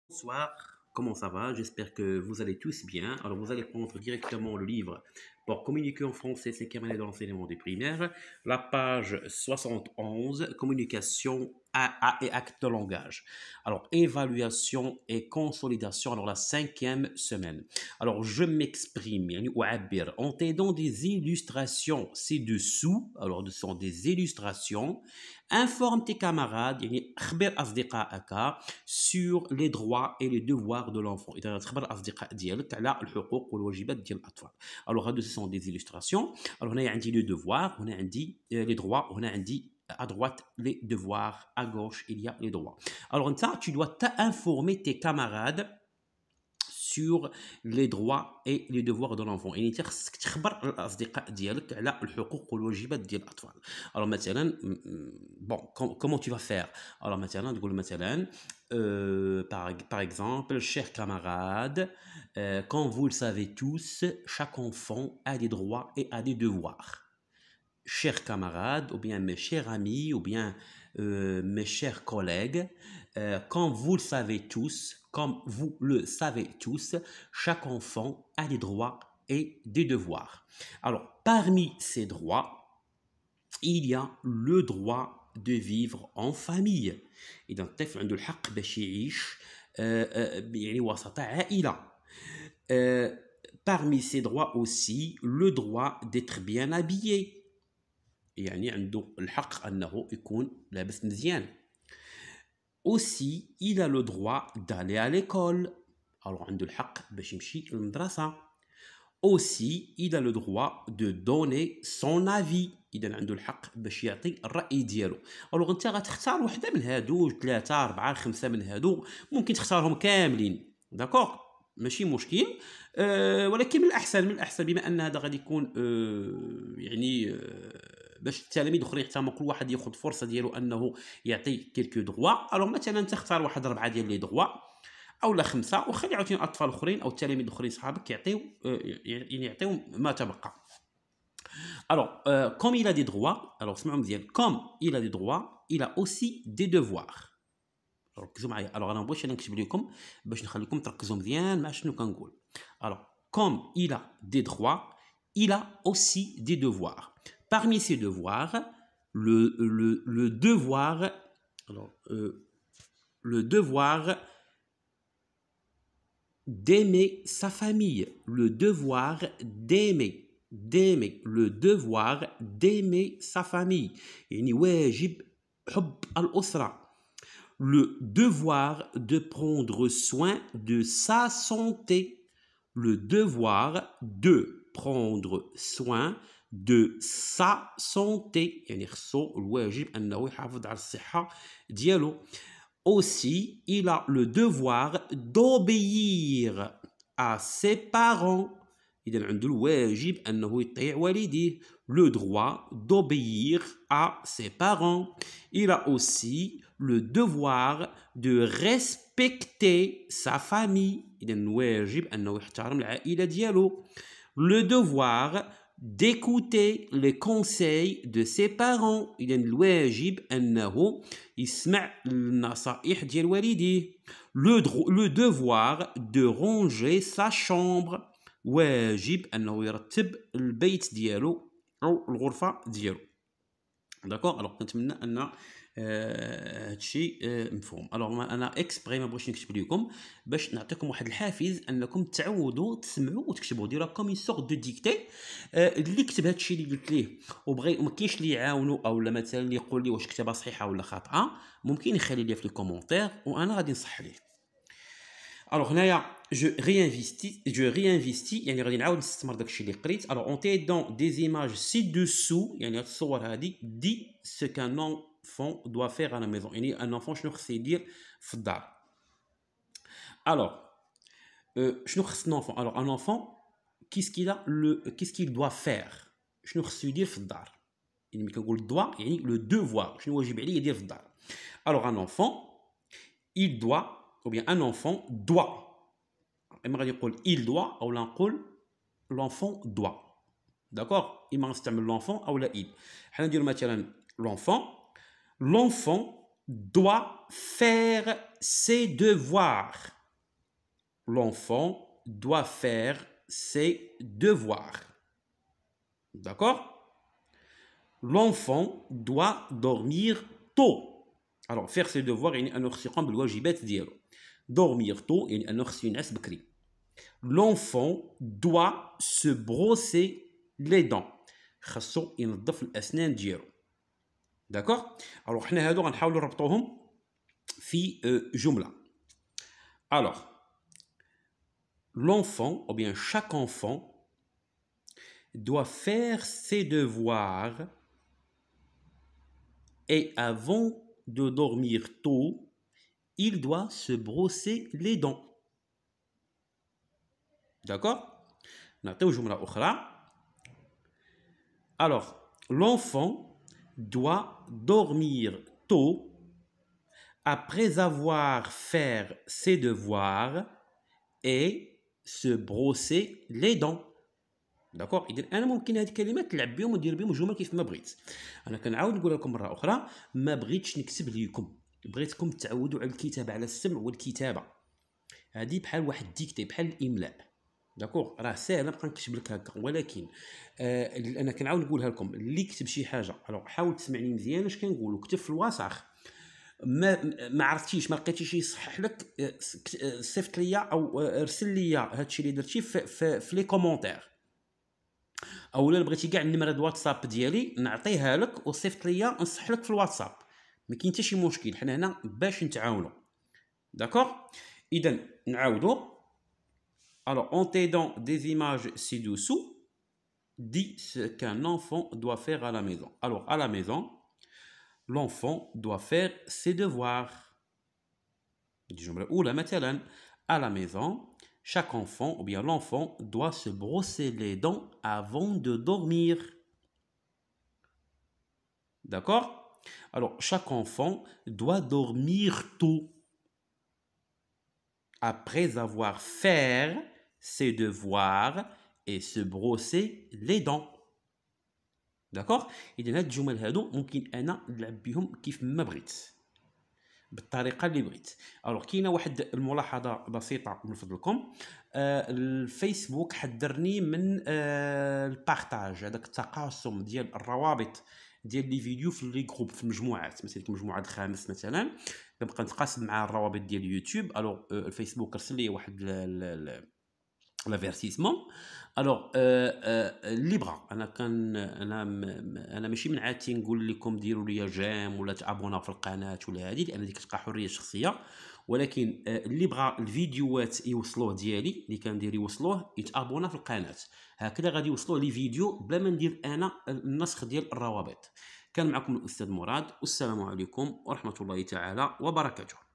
Bonsoir, comment ça va? J'espère que vous allez tous bien. Alors, vous allez prendre directement le livre pour communiquer en français 5e année de l'enseignement des primaires, la page 71, communication et acte de langage. Alors, évaluation et consolidation, alors la 5e semaine. Alors, je m'exprime, يعني أعبر, en t'aidant des illustrations ci-dessous. Alors, ce sont des illustrations. Informe tes camarades, يعني أخبر أصدقائك sur les droits et les devoirs de l'enfant. إذا تخبر الأصدقاء ديالك على الحقوق والواجبات ديال الأطفال. Alors هادو ce sont des illustrations. Alors هنايا عندي les devoirs, هنا عندي les droits, هنا عندي à droite les devoirs, à gauche il y a les droits. Alors tu dois t'informer tes camarades sur les droits et les devoirs de l'enfant. يعني انت خصك تخبر الاصدقاء ديالك على الحقوق والواجبات ديال الاطفال. Alors مثلا comment tu vas faire? Alors مثلا تقول مثلا par exemple, chers camarades, comme vous le savez tous, chaque enfant a des droits et a des devoirs. Chers camarades, ou bien mes chers amis, ou bien mes chers collègues, comme vous le savez tous, chaque enfant a des droits et des devoirs. Alors, parmi ces droits, il y a le droit de vivre en famille. إذا الطفل عنده الحق باش يعيش يعني وسط عائلة. Parmi ces droits aussi, le droit d'être bien habillé. يعني عنده الحق أنه يكون لابس مزيان. Aussi, il a le droit d'aller à l'école. Alors عنده الحق باش يمشي للمدرسة. Aussi, il a le droit de donner son avis. إذا عنده الحق باش يعطي الرأي ديالو. ألوغ أنت غتختار وحدة من هادو، 3 4 5 من هادو، ممكن تختارهم كاملين، داكوغ؟ ماشي مشكل. ولكن من الأحسن بما أن هذا غادي يكون يعني باش التلاميذ الاخرين حتى كل واحد ياخذ فرصه ديالو انه يعطي كيلكو دغوا. الوغ مثلا تختار واحد 4 ديال لي دغوا او 5 وخلي عاوتاني الاطفال الاخرين او التلاميذ الاخرين صحابك يعطيو يعني يعطيو ما تبقى. Alors, comme il a des droits, alors اسمعوا مزيان, comme il a des droits, il a aussi des devoirs. ركزوا معايا. alors انا مبغيتش انا نكتب لكم باش نخليكم تركزوا مزيان مع شنو كنقول. alors comme il a des droits, il a aussi des devoirs. Parmi ces devoirs, le devoir, alors, le devoir d'aimer sa famille, le devoir d'aimer, le devoir d'aimer sa famille. يعني واجب حب الأسرة. Le devoir de prendre soin de sa santé, le devoir de prendre soin de sa santé. يعني خصو الواجب أنه يحافظ على الصحة ديالو. Aussi, il a le devoir d'obéir à ses parents. إذا عنده الواجب أنه يطيع والديه. Le droit d'obéir à ses parents. Il a aussi le devoir de respecter sa famille. إذا الواجب أنه يحترم العائلة ديالو. Le devoir d'écouter les conseils de ses parents. إذا الواجب أنه يسمع النصائح ديال والديه. Le devoir de ranger sa chambre. واجب أنه يرتب البيت ديالو أو الغرفة ديالو. داكوغ. الوغ كنتمنى أن هادشي مفهوم. الوغ انا اكسبري ما بغيتش نكتب لكم باش نعطيكم واحد الحافز انكم تعودوا تسمعوا وتكتبوا. ديروا كوم سورت دو ديكتي. اللي كتب هادشي اللي قلت ليه وبغي وما كاينش اللي يعاونوا او مثلا اللي يقول لي واش كتبها صحيحه ولا خاطئه، ممكن يخلي لي في الكومونتير وانا غادي نصح ليه. الوغ هنايا je réinvestis يعني غادي نعاود نستثمر داكشي اللي قريت. alors en t'aidant des images ci-dessous يعني هاد الصور هادي دي ce qu'un enfant doit faire à la maison. يعني un enfant شنو خصو يدير في الدار. alors شنو خص l'enfant. alors un enfant qu'est-ce qu'il doit faire. شنو خصو يدير في الدار. يعني ملي كنقول doit يعني le devoir شنو واجب عليه يدير في الدار. alors un enfant il doit ou bien un enfant doit. إما غادي يقول il doit أو لا نقول l'enfant doit. داكوغ. إما غنستعمل l'enfant أو لا il. حنا نديرو مثلا l'enfant doit faire ses devoirs. l'enfant doit faire ses devoirs. D'accord? L'enfant doit dormir tôt. Alors, faire ses devoirs يعني أنه خصو يقوم بالواجبات ديالو. Dormir tôt يعني أنه خصو ينعس بكري. L'enfant doit se brosser les dents. خصو ينظف الأسنان ديالو. D'accord? Alors, حنا هادو غنحاولوا نربطوهم في جملة. Alors, l'enfant, ou bien chaque enfant, doit faire ses devoirs et avant de dormir tôt, il doit se brosser les dents. D'accord? نعطيو جملة أخرى. Alors, l'enfant doit dormir tôt après avoir fait ses devoirs et se brosser les dents. داكوغ؟ اذا انا ممكن هذه الكلمات تلعب بهم ودير بهم الجمل كيف ما بغيت. انا كنعاود نقول لكم مره اخرى، ما بغيتش نكتب لكم، بغيتكم تعودوا على الكتابه، على السمع والكتابه. هذه بحال واحد ديكتي، بحال الاملاء. داكوغ؟ راه ساهل نبقى نكتب لك هكا، ولكن انا كنعاود نقولها لكم، اللي كتب شي حاجه الوغ حاول تسمعني مزيان اش كنقول، وكتب في الوسخ. ما عرفتيش، ما لقيتيش يصحح لك، صيفط ليا او ارسل ليا هادشي اللي درتي في لي كومونتير، اولا بغيتي كاع النمره الواتساب ديالي نعطيها لك وصيفط ليا نصح لك في الواتساب. ما كاين حتى شي مشكل، حنا هنا باش نتعاونوا. داكوغ؟ اذا نعاودوا. Alors, en t'aidant des images ci-dessous, dis ce qu'un enfant doit faire à la maison. Alors, à la maison, l'enfant doit faire ses devoirs. À la maison, chaque enfant, ou bien l'enfant, doit se brosser les dents avant de dormir. D'accord? Alors, chaque enfant doit dormir tôt après avoir fait ses devoirs et se brosser les dents. داكوغ؟ اذا هاد الجمل هادو ممكن انا نلعب بهم كيف ما بغيت، بالطريقه اللي بغيت. الوغ كاينه واحد الملاحظه بسيطه من فضلكم، الفيسبوك حذرني من البارطاج، هذاك التقاسم ديال الروابط ديال لي فيديو في لي جروب، في المجموعات، مثلا المجموعه الخامس مثلا كنبقى نتقاسم مع الروابط ديال اليوتيوب. الوغ الفيسبوك رسل لي واحد لافيرتيسمون. الوغ اللي بغا، انا ماشي من عادتي نقول لكم ديروا لي جيم ولا تابوناو في القناه ولا هذه، لان ديك كتبقى حريه شخصيه، ولكن اللي بغا الفيديوهات يوصلوه ديالي اللي كندير يوصلوه يتابونا في القناه، هكذا غادي يوصلوه لي فيديو بلا ما ندير انا النسخ ديال الروابط. كان معكم الاستاذ مراد، والسلام عليكم ورحمه الله تعالى وبركاته.